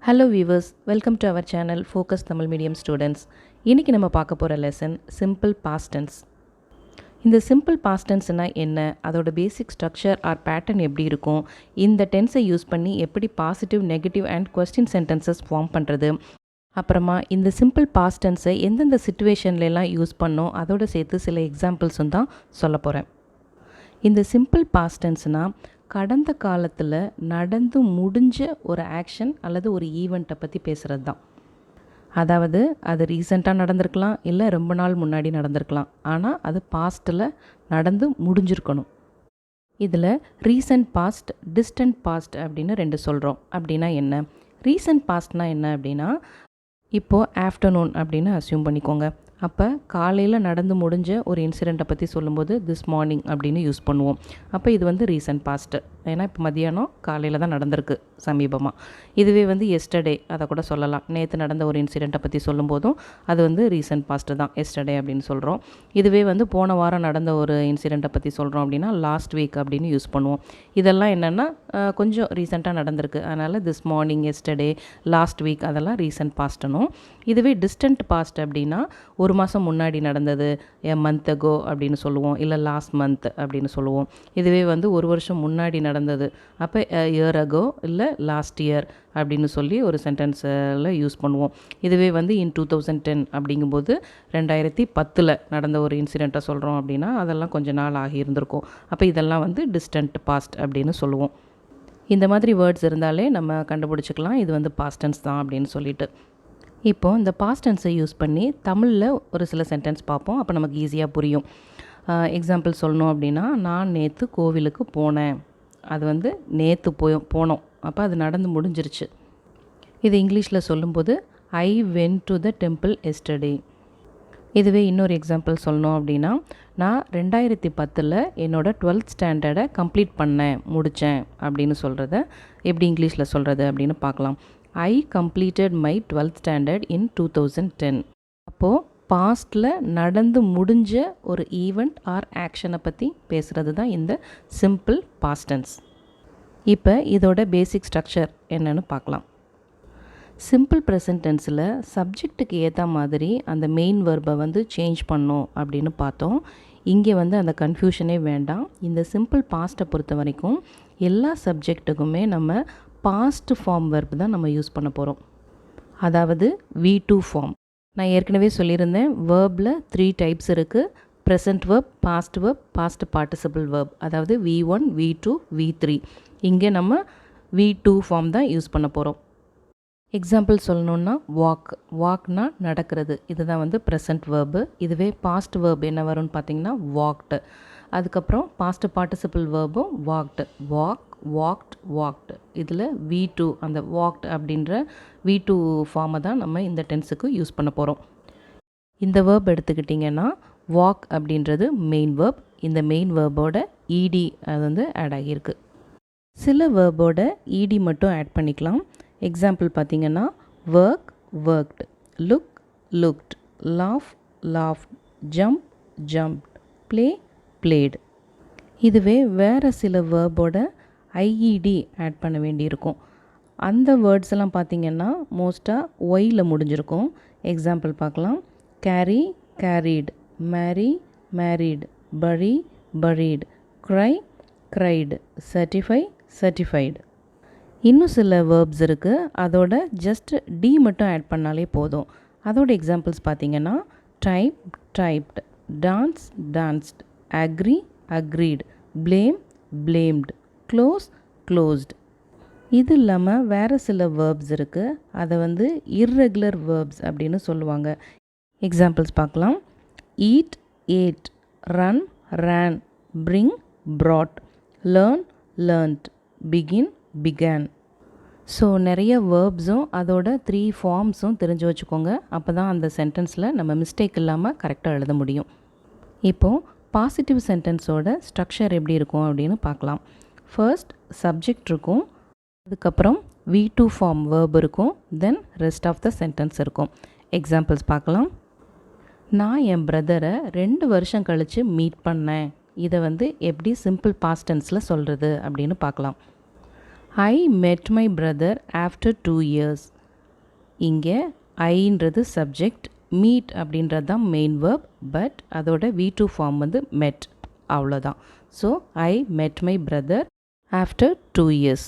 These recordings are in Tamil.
Hello viewers, welcome to our channel focus Tamil medium students. இன்றைக்கி நம்ம பார்க்க போகிற லெசன் சிம்பிள் பாஸ்ட் டென்ஸ். இந்த சிம்பிள் பாஸ்ட் டென்ஸ்னால் என்ன, அதோட பேசிக் ஸ்ட்ரக்சர் ஆர் பேட்டர்ன் எப்படி இருக்கும், இந்த டென்ஸை யூஸ் பண்ணி எப்படி positive, negative and question sentences form பண்ணுறது, அப்புறமா இந்த சிம்பிள் பாஸ்ட் டென்ஸை எந்தெந்த சிச்சுவேஷன்லாம் யூஸ் பண்ணோம், அதோடு சேர்த்து சில எக்ஸாம்பிள்ஸும் தான் சொல்ல போகிறேன். இந்த சிம்பிள் பாஸ்ட் டென்ஸ்னால் கடந்த காலத்தில் நடந்து முடிஞ்ச ஒரு ஆக்ஷன் அல்லது ஒரு ஈவெண்ட்டை பற்றி பேசுகிறது தான். அதாவது அது ரீசெண்டாக நடந்திருக்கலாம், இல்லை ரொம்ப நாள் முன்னாடி நடந்திருக்கலாம், ஆனால் அது பாஸ்ட்டில் நடந்து முடிஞ்சிருக்கணும். இதில் ரீசெண்ட் பாஸ்ட், டிஸ்டன்ட் பாஸ்ட் அப்படின்னு ரெண்டு சொல்கிறோம். அப்படின்னா என்ன? ரீசெண்ட் பாஸ்ட்னால் என்ன அப்படின்னா, இப்போது ஆஃப்டர்நூன் அப்படின்னு அஸ்யூம் பண்ணிக்கோங்க. அப்போ காலையில் நடந்து முடிஞ்ச ஒரு இன்சிடெண்ட்டை பற்றி சொல்லும்போது திஸ் மார்னிங் அப்படின்னு யூஸ் பண்ணுவோம். அப்போ இது வந்து ரீசெண்ட் பாஸ்ட்டு. ஏன்னா இப்போ மதியானம் காலையில் தான் நடந்திருக்கு சமீபமாக. இதுவே வந்து எஸ்டர்டே அதை கூட சொல்லலாம். நேற்று நடந்த ஒரு இன்சிடெண்ட்டை பற்றி சொல்லும்போதும் அது வந்து ரீசெண்ட் பாஸ்ட்டு தான், எஸ்டர்டே அப்படின்னு சொல்கிறோம். இதுவே வந்து போன வாரம் நடந்த ஒரு இன்சிடெண்ட்டை பற்றி சொல்கிறோம் அப்படின்னா லாஸ்ட் வீக் அப்படின்னு யூஸ் பண்ணுவோம். இதெல்லாம் என்னென்னா கொஞ்சம் ரீசெண்டாக நடந்திருக்கு, அதனால் this morning, yesterday, last week அதெல்லாம் ரீசெண்ட் பாஸ்ட்டுனும். இதுவே டிஸ்டன்ட் பாஸ்ட் அப்படின்னா ஒரு மாதம் முன்னாடி நடந்தது, எ மந்த் அகோ அப்படின்னு சொல்லுவோம், இல்லை லாஸ்ட் மந்த் அப்படின்னு சொல்லுவோம். இதுவே வந்து ஒரு வருஷம் முன்னாடி நடந்தது, அப்போ இயர் அகோ இல்லை லாஸ்ட் இயர் அப்படின்னு சொல்லி ஒரு சென்டென்ஸில் யூஸ் பண்ணுவோம். இதுவே வந்து இன் 2010 அப்படிங்கும்போது 2010 நடந்த ஒரு இன்சிடெண்ட்டை சொல்கிறோம் அப்படின்னா அதெல்லாம் கொஞ்சம் நாள் ஆகி இருந்திருக்கும். அப்போ இதெல்லாம் வந்து டிஸ்டன்ட் பாஸ்ட் அப்படின்னு சொல்லுவோம். இந்த மாதிரி வேர்ட்ஸ் இருந்தாலே நம்ம கண்டுபிடிச்சிக்கலாம் இது வந்து பாஸ்ட் டென்ஸ் தான் அப்படின்னு சொல்லிட்டு. இப்போது இந்த பாஸ்ட் டென்ஸை யூஸ் பண்ணி தமிழில் ஒரு சில சென்டென்ஸ் பார்ப்போம். அப்போ நமக்கு ஈஸியாக புரியும். எக்ஸாம்பிள் சொல்லணும் அப்படின்னா, நான் நேற்று கோவிலுக்கு போனேன். அது வந்து நேற்று போனோம், அப்போ அது நடந்து முடிஞ்சிருச்சு. இது இங்கிலீஷில் சொல்லும்போது ஐ went to the temple yesterday. இதுவே இன்னொரு எக்ஸாம்பிள் சொல்லணும் அப்படின்னா, நான் 2010 என்னோட 12th ஸ்டாண்டர்டை கம்ப்ளீட் முடித்தேன் அப்படின்னு சொல்கிறத எப்படி இங்கிலீஷில் சொல்கிறது அப்படின்னு பார்க்கலாம். I completed my 12th standard in 2010. அப்போது பாஸ்டில் நடந்து முடிஞ்ச ஒரு ஈவெண்ட் ஆர் ஆக்ஷனை பற்றி பேசுகிறது தான் இந்த சிம்பிள் பாஸ்ட் டென்ஸ். இப்போ இதோட பேசிக் ஸ்ட்ரக்சர் என்னன்னு பார்க்கலாம். சிம்பிள் ப்ரெசன்ட் டென்ஸில் சப்ஜெக்ட்டுக்கு ஏற்ற மாதிரி அந்த மெயின் வெர்பை வந்து சேஞ்ச் பண்ணோம் அப்படின்னு பார்த்தோம். இங்கே வந்து அந்த கன்ஃபியூஷனே வேண்டாம். இந்த சிம்பிள் பாஸ்ட்டை பொறுத்த வரைக்கும் எல்லா சப்ஜெக்ட்டுக்குமே நம்ம பாஸ்ட் ஃபார்ம் வெர்ப் தான் நம்ம யூஸ் பண்ண போகிறோம். அதாவது V2 ஃபார்ம். நான் ஏற்கனவே சொல்லியிருந்தேன், வேர்பில் 3 டைப்ஸ் இருக்குது. Present verb, past verb, past participle verb. அதாவது V1, V2, V3. இங்கே நம்ம V2 ஃபார்ம் தான் யூஸ் பண்ண போகிறோம். எக்ஸாம்பிள் சொல்லணுன்னா வாக்னா நடக்கிறது, இதுதான் வந்து ப்ரெசன்ட் வேர்பு. இதுவே பாஸ்ட் வேர்ப் என்ன வரும்னு பார்த்தீங்கன்னா வாக்டு. அதுக்கப்புறம் பாஸ்ட் பார்ட்டிசிபிள் வேர்பும் வாக்டு, வாக்ட். இதில் V2 அந்த வாக்ட் அப்படின்ற V2 ஃபார்மை தான் நம்ம இந்த டென்ஸுக்கு யூஸ் பண்ண போகிறோம். இந்த வேர்ப் எடுத்துக்கிட்டிங்கன்னா வாக் அப்படின்றது மெயின் வேர்ப். இந்த மெயின் வேர்போட ED அது வந்து ஆட் ஆகியிருக்கு. சில வேர்போட ED மட்டும் ஆட் பண்ணிக்கலாம். எக்ஸாம்பிள் பார்த்திங்கன்னா worked, looked, laughed, jumped, played. இதுவே வேறு சில வேர்போட IED ஆட் பண்ண வேண்டியிருக்கும். அந்த வேர்ட்ஸ் எல்லாம் பார்த்திங்கன்னா மோஸ்ட்டாக ஒயில் முடிஞ்சிருக்கும். எக்ஸாம்பிள் பார்க்கலாம். Carried, married, buried, cried, certified. இன்னும் சில வேர்ப்ஸ் இருக்குது, அதோட ஜஸ்ட் டி மட்டும் ஆட் பண்ணாலே போதும். அதோட எக்ஸாம்பிள்ஸ் பார்த்திங்கன்னா typed, danced, agreed, blamed, closed. இது இல்லாமல் வேறு சில வேர்ப்ஸ் இருக்குது, அதை வந்து இர்ரெகுலர் வேர்ப்ஸ் அப்படின்னு சொல்லுவாங்க. எக்ஸாம்பிள்ஸ் பார்க்கலாம். ate, run, bring, brought, learnt, began. So நிறைய வேர்ப்ஸும் அதோட 3 ஃபார்ம்ஸும் தெரிஞ்சு வச்சுக்கோங்க. அப்போ தான் அந்த சென்டென்ஸில் நம்ம மிஸ்டேக் இல்லாமல் கரெக்டாக எழுத முடியும். இப்போது பாசிட்டிவ் சென்டென்ஸோட ஸ்ட்ரக்சர் எப்படி இருக்கும் அப்படின்னு பார்க்கலாம். ஃபர்ஸ்ட் சப்ஜெக்ட் இருக்கும், அதுக்கப்புறம் V2 ஃபார்ம் வேர்ப் இருக்கும், தென் ரெஸ்ட் ஆஃப் த சென்டென்ஸ் இருக்கும். எக்ஸாம்பிள்ஸ் பார்க்கலாம். நான் என் பிரதரை 2 வருஷம் கழித்து மீட் பண்ணேன். இதை வந்து எப்படி சிம்பிள் பாஸ்ட் டென்ஸில் சொல்கிறது அப்படின்னு பார்க்கலாம். I met my brother after 2 years. இங்கே ஐன்றது சப்ஜெக்ட், மீட் அப்படின்றது தான் மெயின் வேர்ப், பட் அதோட V2 ஃபார்ம் வந்து met, அவ்வளோதான். So I met my brother after 2 years.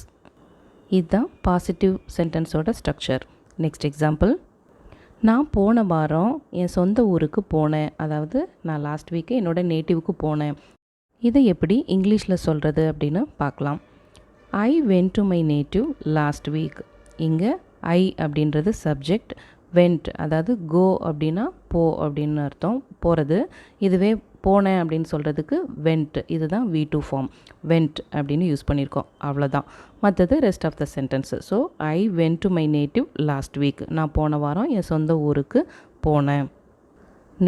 இதுதான் பாசிட்டிவ் சென்டென்ஸோட ஸ்ட்ரக்சர். நெக்ஸ்ட் எக்ஸாம்பிள், நான் போன வாரம் என் சொந்த ஊருக்கு போனேன், அதாவது நான் லாஸ்ட் வீக்கு என்னோட நேட்டிவ்க்கு போனேன். இதை எப்படி இங்கிலீஷில் சொல்கிறது அப்படின்னு பார்க்கலாம். ஐ went to my native last week. இங்கே ஐ அப்படின்றது சப்ஜெக்ட், வெண்ட் அதாவது கோ அப்படின்னா போ அப்படின்னு அர்த்தம், போகிறது. இதுவே போனேன் அப்படின்னு சொல்கிறதுக்கு வெண்ட், இதுதான் V2 ஃபார்ம், வெண்ட் அப்படின்னு யூஸ் பண்ணியிருக்கோம், அவ்வளோதான். மற்றது rest of the sentence. So I went to my native last week, நான் போன வாரம் என் சொந்த ஊருக்கு போனேன்.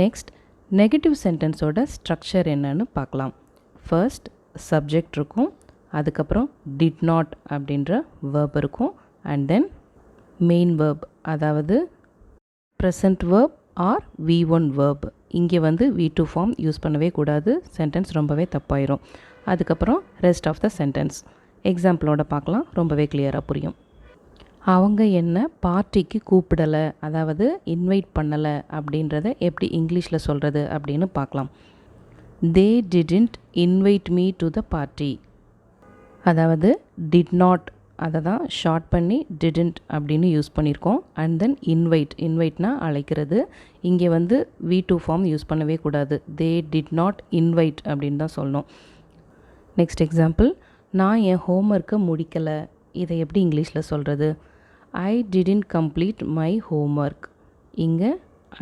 நெக்ஸ்ட் நெகட்டிவ் சென்டென்ஸோட ஸ்ட்ரக்சர் என்னன்னு பார்க்கலாம். ஃபர்ஸ்ட் சப்ஜெக்ட் இருக்கும், அதுக்கப்புறம் டிட் நாட் அப்படின்ற வேர்ப் இருக்கும், அண்ட் தென் மெயின் வேர்ப் அதாவது present verb or V1 verb. இங்கே வந்து V2 ஃபார்ம் யூஸ் பண்ணவே கூடாது, சென்டென்ஸ் ரொம்பவே தப்பாயிரும். அதுக்கப்புறம் ரெஸ்ட் ஆஃப் த சென்டென்ஸ் எக்ஸாம்பிளோட பார்க்கலாம், ரொம்பவே கிளியராக புரியும். அவங்க என்ன பார்ட்டிக்கு கூப்பிடலை, அதாவது இன்வைட் பண்ணலை அப்படின்றத எப்படி இங்கிலீஷில் சொல்கிறது அப்படின்னு பார்க்கலாம். தே didn't invite me to the party, அதாவது டிட் நாட் அதை தான் ஷார்ட் பண்ணி டிடன்ட் அப்படின்னு யூஸ் பண்ணியிருக்கோம். அண்ட் தென் இன்வைட்னா அழைக்கிறது. இங்கே வந்து V2 ஃபார்ம் யூஸ் பண்ணவே கூடாது, தே டிட் நாட் இன்வைட் அப்படின்னு தான் சொல்லணும். நெக்ஸ்ட் எக்ஸாம்பிள், நான் என் ஹோம்ஒர்க்கை முடிக்கலை, இதை எப்படி இங்கிலீஷில் சொல்கிறது? ஐ டிடன்ட் கம்ப்ளீட் மை ஹோம்ஒர்க். இங்கே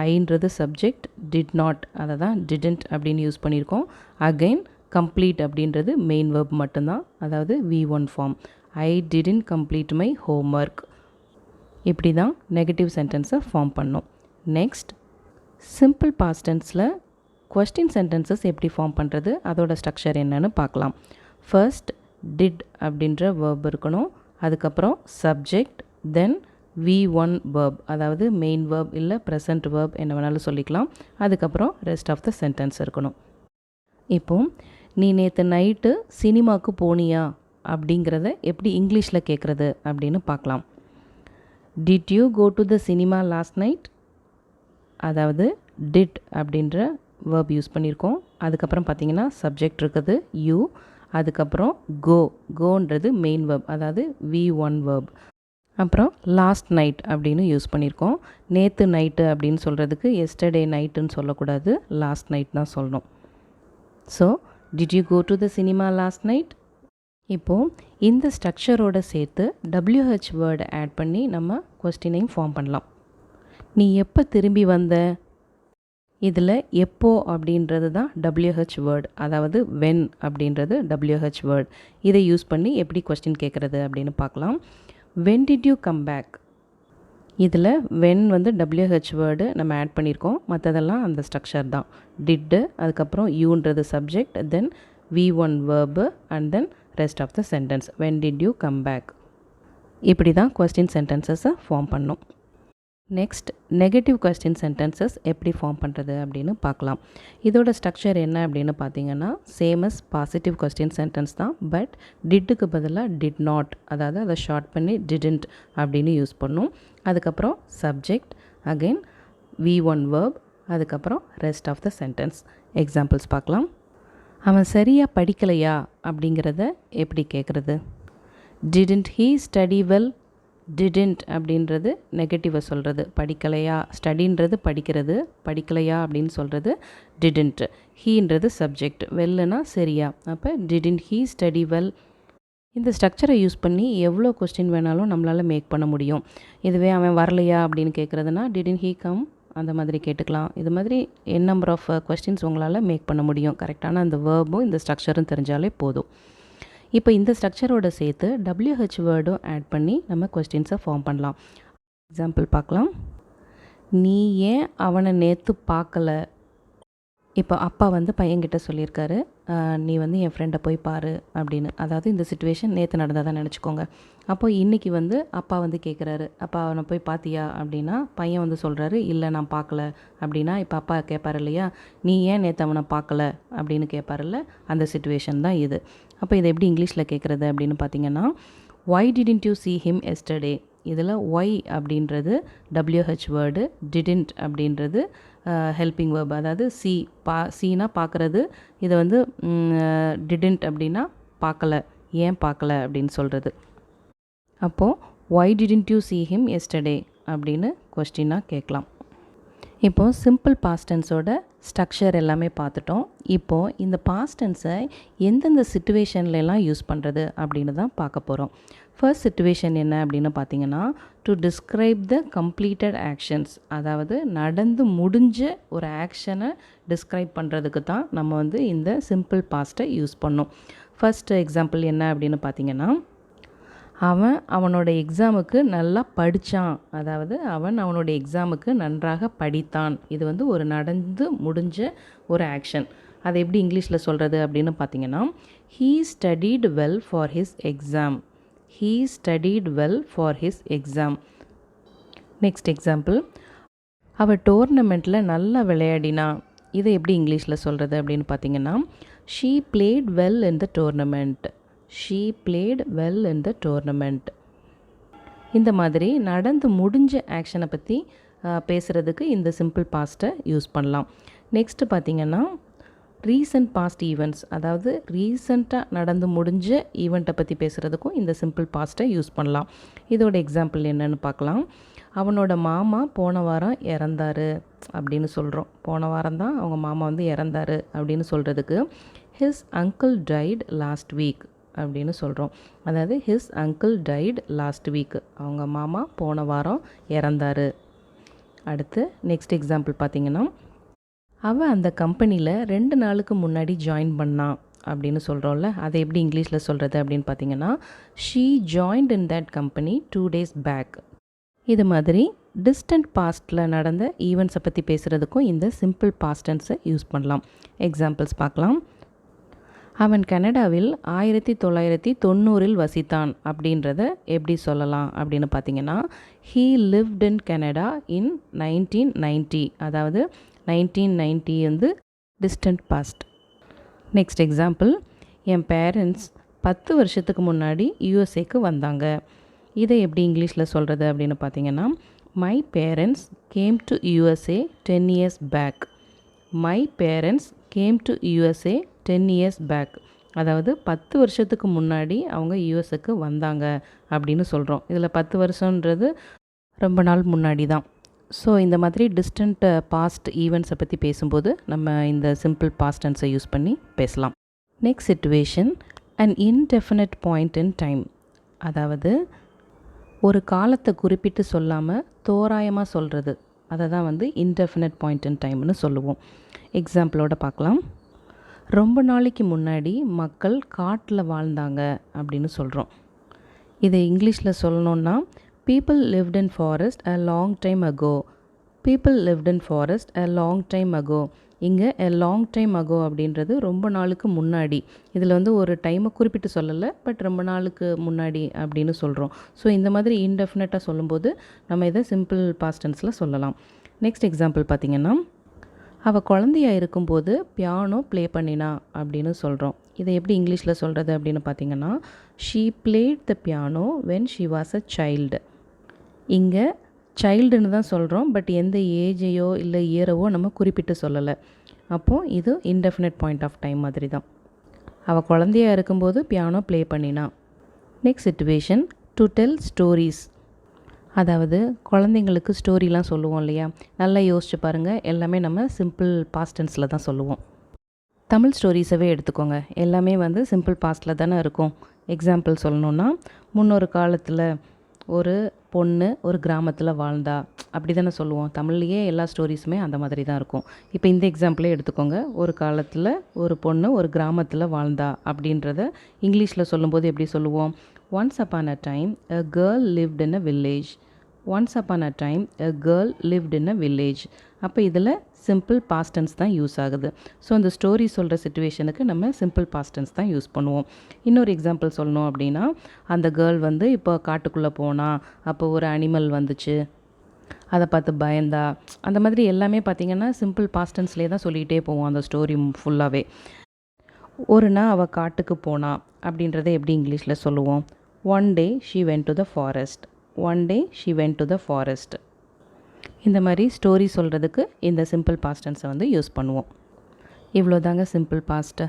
ஐன்றது சப்ஜெக்ட், டிட் நாட் அதை தான் டிடன்ட் அப்படின்னு யூஸ் பண்ணியிருக்கோம். அகைன் கம்ப்ளீட் அப்படின்றது மெயின் வேர்ப் மட்டும்தான், அதாவது V1 form. I didn't complete my homework. இப்படி தான் நெகட்டிவ் சென்டென்ஸை ஃபார்ம் பண்ணோம். நெக்ஸ்ட் சிம்பிள் பாஸ்ட் டென்ஸில் கொஸ்டின் சென்டென்சஸ் எப்படி ஃபார்ம் பண்ணுறது, அதோட ஸ்ட்ரக்சர் என்னன்னு பார்க்கலாம். ஃபர்ஸ்ட் டிட் அப்படின்ற வேர்ப் இருக்கணும், அதுக்கப்புறம் சப்ஜெக்ட், தென் V1 வேர்ப் அதாவது மெயின் வேர்ப் இல்லை ப்ரெசன்ட் வேர்ப் என்ன வேணாலும் சொல்லிக்கலாம். அதுக்கப்புறம் ரெஸ்ட் ஆஃப் த சென்டென்ஸ் இருக்கணும். இப்போ நீ நேற்று நைட்டு சினிமாவுக்கு போனியா அப்படிங்கிறத எப்படி இங்கிலீஷில் கேட்குறது அப்படின்னு பார்க்கலாம். Did you go to the cinema last night, அதாவது டிட் அப்படின்ற வேர்ப் யூஸ் பண்ணியிருக்கோம். அதுக்கப்புறம் பார்த்தீங்கன்னா சப்ஜெக்ட் இருக்குது யூ, அதுக்கப்புறம் கோன்றது மெயின் வேர்ப் அதாவது V1 வேர்ப். அப்புறம் லாஸ்ட் நைட் அப்படின்னு யூஸ் பண்ணியிருக்கோம். நேற்று நைட்டு அப்படின்னு சொல்கிறதுக்கு எஸ்டர்டே நைட்டுன்னு சொல்லக்கூடாது, லாஸ்ட் நைட் தான் சொல்லணும். So did you go to the cinema last night. இப்போது இந்த ஸ்ட்ரக்சரோட சேர்த்து WH வேர்டு ஆட் பண்ணி நம்ம கொஸ்டினையும் ஃபார்ம் பண்ணலாம். நீ எப்போ திரும்பி வந்த, இதில் எப்போ அப்படின்றது தான் WH வேர்டு, அதாவது வென் அப்படின்றது WH வேர்டு. இதை யூஸ் பண்ணி எப்படி கொஸ்டின் கேட்குறது அப்படின்னு பார்க்கலாம். When did you come back, இதில் வென் வந்து WH வேர்டு நம்ம ஆட் பண்ணியிருக்கோம், மற்றதெல்லாம் அந்த ஸ்ட்ரக்சர் தான். டிட்டு, அதுக்கப்புறம் யூன்றது subject, then V1 verb, and then rest of the sentence when did you come back. இப்படி தான் கொஸ்டின் சென்டென்சஸை ஃபார்ம் பண்ணோம். நெக்ஸ்ட் நெகட்டிவ் கொஸ்டின் சென்டென்சஸ் எப்படி ஃபார்ம் பண்ணுறது அப்படின்னு பார்க்கலாம். இதோட ஸ்ட்ரக்சர் என்ன அப்படின்னு பார்த்தீங்கன்னா same as positive question sentence தான், பட் டிட்டுக்கு பதிலாக டிட் நாட், அதாவது அதை ஷார்ட் பண்ணி டிடன்ட் அப்படின்னு யூஸ் பண்ணும். அதுக்கப்புறம் சப்ஜெக்ட், அகெயின் V1 வேர்ப், அதுக்கப்புறம் rest of the sentence. Examples பார்க்கலாம். அவன் சரியாக படிக்கலையா அப்படிங்கிறத எப்படி கேட்குறது? Didn't he study well. Didn't அப்படின்றது நெகட்டிவை சொல்கிறது, படிக்கலையா, ஸ்டடின்றது படிக்கிறது, படிக்கலையா அப்படின்னு சொல்கிறது டிடன்ட். ஹீன்றது சப்ஜெக்ட், வெல்லுனா சரியா, அப்போ டிடன்ட் ஹீ ஸ்டடி வெல். இந்த ஸ்ட்ரக்சரை யூஸ் பண்ணி எவ்வளோ கொஸ்டின் வேணாலும் நம்மளால் மேக் பண்ண முடியும். இதுவே அவன் வரலையா அப்படின்னு கேட்குறதுனா டிடன்ட் ஹீ கம் அந்த மாதிரி கேட்டுக்கலாம். இது மாதிரி என் நம்பர் ஆஃப் கொஸ்டின்ஸ் உங்களால் மேக் பண்ண முடியும். கரெக்டான அந்த வேர்பும் இந்த ஸ்ட்ரக்சரும் தெரிஞ்சாலே போதும். இப்போ இந்த ஸ்ட்ரக்சரோட சேர்த்து WH வேர்டும் ஆட் பண்ணி நம்ம கொஸ்டின்ஸை ஃபார்ம் பண்ணலாம். எக்ஸாம்பிள் பார்க்கலாம். நீ ஏன் அவனை நேற்று பார்க்கல? இப்போ அப்பா வந்து பையன்கிட்ட சொல்லியிருக்காரு, நீ வந்து என் ஃப்ரெண்டை போய் பாரு அப்படின்னு. அதாவது இந்த சிச்சுவேஷன் நேற்று நடந்ததாக நினச்சிக்கோங்க. அப்போது இன்றைக்கி வந்து அப்பா வந்து கேட்குறாரு, அப்பா அவனை போய் பார்த்தியா அப்படின்னா பையன் வந்து சொல்கிறாரு, இல்லை நான் பார்க்கல அப்படின்னா. இப்போ அப்பா கேட்பார் இல்லையா, நீ ஏன் நேற்று அவனை பார்க்கல அப்படின்னு கேட்பார்ல, அந்த சிச்சுவேஷன் தான் இது. அப்போ இதை எப்படி இங்கிலீஷில் கேட்குறது அப்படின்னு பார்த்தீங்கன்னா, why didn't you see him yesterday? இதில் ஒய் அப்படின்றது WH வேர்டு, didn't அப்படின்றது ஹெல்பிங் வேர்ப், அதாவது சீனா பார்க்குறது. இதை வந்து didn't அப்படின்னா பார்க்கல, ஏன் பார்க்கல அப்படின்னு சொல்கிறது. அப்போது why didn't you see him yesterday அப்படின்னு கொஸ்டினாக கேட்கலாம். இப்போது சிம்பிள் பாஸ்ட் டென்ஸோட ஸ்ட்ரக்சர் எல்லாமே பார்த்துட்டோம். இப்போது இந்த பாஸ்ட் டென்ஸை எந்தெந்த சிச்சுவேஷன்லலாம் யூஸ் பண்ணுறது அப்படின்னு தான் பார்க்க போகிறோம். ஃபர்ஸ்ட் சிச்சுவேஷன் என்ன அப்படின்னு பார்த்தீங்கன்னா, to describe the completed actions, அதாவது நடந்து முடிஞ்ச ஒரு ஆக்ஷனை டிஸ்கிரைப் பண்ணுறதுக்கு தான் நம்ம வந்து இந்த சிம்பிள் பாஸ்ட்டை யூஸ் பண்ணோம். ஃபர்ஸ்ட் எக்ஸாம்பிள் என்ன அப்படின்னு பார்த்தீங்கன்னா, அவனோட எக்ஸாமுக்கு நல்லா படித்தான், அதாவது அவனோட எக்ஸாமுக்கு நன்றாக படித்தான். இது வந்து ஒரு நடந்து முடிஞ்ச ஒரு ஆக்ஷன். அதை எப்படி இங்கிலீஷில் சொல்கிறது அப்படின்னு பார்த்தீங்கன்னா, he studied well for his exam. he studied well for his exam. Next example, அவள் டோர்னமெண்ட்டில் நல்லா விளையாடினா. இதை எப்படி இங்கிலீஷில் சொல்கிறது அப்படின்னு பார்த்தீங்கன்னா, she played well in the tournament. she played well in the tournament. இந்த மாதிரி நடந்து முடிஞ்ச ஆக்ஷனை பற்றி பேசுகிறதுக்கு இந்த சிம்பிள் பாஸ்ட்டை யூஸ் பண்ணலாம். நெக்ஸ்ட்டு பார்த்திங்கன்னா, ரீசன்ட் பாஸ்ட் ஈவெண்ட்ஸ், அதாவது ரீசண்டாக நடந்து முடிஞ்ச ஈவெண்ட்டை பற்றி பேசுகிறதுக்கும் இந்த சிம்பிள் பாஸ்ட்டை யூஸ் பண்ணலாம். இதோட எக்ஸாம்பிள் என்னென்னு பார்க்கலாம். அவனோட மாமா போன வாரம் இறந்தார் அப்படின்னு சொல்கிறோம். போன வாரம் தான் அவங்க மாமா வந்து இறந்தார் அப்படின்னு சொல்கிறதுக்கு his uncle died last week அப்படின்னு சொல்கிறோம். அதாவது his uncle died last week, அவங்க மாமா போன வாரம் இறந்தார். அடுத்து நெக்ஸ்ட் எக்ஸாம்பிள் பார்த்திங்கன்னா, அவள் அந்த கம்பெனியில் 2 நாளுக்கு முன்னாடி ஜாயின் பண்ணான் அப்படின்னு சொல்கிறோம்ல. அதை எப்படி இங்கிலீஷில் சொல்கிறது அப்படின்னு பார்த்தீங்கன்னா, she joined in that company 2 days back. இது மாதிரி டிஸ்டன்ட் பாஸ்ட்டில் நடந்த ஈவெண்ட்ஸை பற்றி பேசுகிறதுக்கும் இந்த சிம்பிள் பாஸ்ட் டென்ஸை யூஸ் பண்ணலாம். எக்ஸாம்பிள்ஸ் பார்க்கலாம். அவன் கனடாவில் 1990 வசித்தான் அப்படின்றத எப்படி சொல்லலாம் அப்படின்னு பார்த்தீங்கன்னா, he lived in Canada in 1990, அதாவது 1990 வந்து டிஸ்டன்ட் பாஸ்ட். நெக்ஸ்ட் எக்ஸாம்பிள், என் பேரண்ட்ஸ் 10 வருஷத்துக்கு முன்னாடி யூஎஸ்ஏக்கு வந்தாங்க. இதை எப்படி இங்கிலீஷில் சொல்கிறது அப்படின்னு பார்த்தீங்கன்னா, my parents came to USA 10 years back. My parents came to USA 10 years back, அதாவது 10 வருஷத்துக்கு முன்னாடி அவங்க யூஎஸ்ஏக்கு வந்தாங்க அப்படின்னு சொல்கிறோம். இதில் 10 வருஷன்றது ரொம்ப நாள் முன்னாடி தான். ஸோ இந்த மாதிரி டிஸ்டன்ட் பாஸ்ட் ஈவெண்ட்ஸை பற்றி பேசும்போது நம்ம இந்த சிம்பிள் பாஸ்ட் டென்ஸை யூஸ் பண்ணி பேசலாம். Next situation, an indefinite point in time, அதாவது ஒரு காலத்தை குறிப்பிட்டு சொல்லாமல் தோராயமாக சொல்கிறது, அதை தான் வந்து இன்டெஃபினட் பாயிண்ட் இன் டைம்னு சொல்லுவோம். எக்ஸாம்பிளோட பார்க்கலாம். ரொம்ப நாளைக்கு முன்னாடி மக்கள் காட்டில் வாழ்ந்தாங்க அப்படின்னு சொல்கிறோம். இதை இங்கிலீஷில் சொல்லணுன்னா, people lived in forest a long time ago. people lived in forest a long time ago. இங்கே a long time ago அப்படின்றது ரொம்ப நாளுக்கு முன்னாடி. இதில் வந்து ஒரு டைமை குறிப்பிட்டு சொல்லலை, பட் ரொம்ப நாளுக்கு முன்னாடி அப்படின்னு சொல்கிறோம். ஸோ இந்த மாதிரி இன்டெஃபினட்டாக சொல்லும்போது நம்ம இதை சிம்பிள் பாஸ்ட் டென்ஸில் சொல்லலாம். நெக்ஸ்ட் எக்ஸாம்பிள் பார்த்திங்கன்னா, அவள் குழந்தையாக இருக்கும்போது பியானோ ப்ளே பண்ணினா அப்படின்னு சொல்கிறோம். இதை எப்படி இங்கிலீஷில் சொல்கிறது அப்படின்னு பார்த்தீங்கன்னா, she played the piano when she was a child. இங்கே சைல்டுன்னு தான் சொல்கிறோம், பட் எந்த ஏஜையோ இல்லை இயரவோ நம்ம குறிப்பிட்டு சொல்லலை. அப்போது இது இன்டெஃபினட் பாயிண்ட் ஆஃப் டைம் மாதிரி தான். அவள் குழந்தையாக இருக்கும்போது பியானோ ப்ளே பண்ணினா. Next situation, to tell stories, அதாவது குழந்தைங்களுக்கு ஸ்டோரிலாம் சொல்லுவோம் இல்லையா. நல்லா யோசிச்சு பாருங்கள், எல்லாமே நம்ம சிம்பிள் பாஸ்ட் டென்ஸில் தான் சொல்லுவோம். தமிழ் ஸ்டோரிஸவே எடுத்துக்கோங்க, எல்லாமே வந்து சிம்பிள் பாஸ்ட்டில் தானே இருக்கும். எக்ஸாம்பிள் சொல்லணுன்னா, முன்னொரு காலத்தில் ஒரு பொண்ணு ஒரு கிராமத்தில் வாழ்ந்தா அப்படி தானே சொல்லுவோம். தமிழ்லேயே எல்லா ஸ்டோரிஸுமே அந்த மாதிரி தான் இருக்கும். இப்போ இந்த எக்ஸாம்பிளே எடுத்துக்கோங்க. ஒரு காலத்தில் ஒரு பொண்ணு ஒரு கிராமத்தில் வாழ்ந்தா அப்படின்றத இங்கிலீஷில் சொல்லும்போது எப்படி சொல்லுவோம்? Once upon a time a girl lived in a village. Once upon a time a girl lived in a village. அப்போ இதில் சிம்பிள் பாஸ்ட் டென்ஸ் தான் யூஸ் ஆகுது. ஸோ அந்த ஸ்டோரி சொல்கிற சிச்சுவேஷனுக்கு நம்ம சிம்பிள் பாஸ்ட் டென்ஸ் தான் யூஸ் பண்ணுவோம். இன்னொரு எக்ஸாம்பிள் சொல்லணும் அப்படின்னா, அந்த கேர்ள் வந்து இப்போ காட்டுக்குள்ளே போனால் அப்போ ஒரு அனிமல் வந்துச்சு, அதை பார்த்து பயந்தா. அந்த மாதிரி எல்லாமே பார்த்திங்கன்னா சிம்பிள் பாஸ்ட் டென்ஸ்லேயே தான் சொல்லிகிட்டே போவோம் அந்த ஸ்டோரி ஃபுல்லாகவே. ஒரு நாள் அவள் காட்டுக்கு போனா அப்படின்றத எப்படி இங்கிலீஷில் சொல்லுவோம்? One day she went to the forest. One day she went to the forest. இந்த மாதிரி ஸ்டோரி சொல்கிறதுக்கு இந்த சிம்பிள் பாஸ்ட் டென்ஸை வந்து யூஸ் பண்ணுவோம். இவ்வளோ தாங்க சிம்பிள் பாஸ்ட்டு.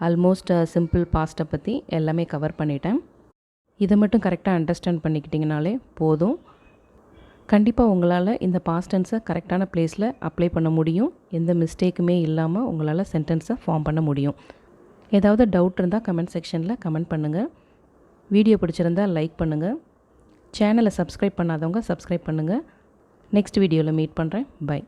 ஆல்மோஸ்ட் சிம்பிள் பாஸ்ட்டை பற்றி எல்லாமே கவர் பண்ணிட்டேன். இதை மட்டும் கரெக்டாக அண்டர்ஸ்டாண்ட் பண்ணிக்கிட்டிங்கனாலே போதும். கண்டிப்பாக உங்களால் இந்த பாஸ்ட் டென்ஸை கரெக்டான ப்ளேஸில் அப்ளை பண்ண முடியும். எந்த மிஸ்டேக்குமே இல்லாமல் உங்களால் சென்டென்ஸை ஃபார்ம் பண்ண முடியும். ஏதாவது டவுட் இருந்தால் கமெண்ட் செக்ஷனில் கமெண்ட் பண்ணுங்கள். வீடியோ பிடிச்சிருந்தால் லைக் பண்ணுங்கள். சேனலை சப்ஸ்கிரைப் பண்ணாதவங்க சப்ஸ்கிரைப் பண்ணுங்கள். நெக்ஸ்ட் வீடியோவில் மீட் பண்ணுறேன். பை.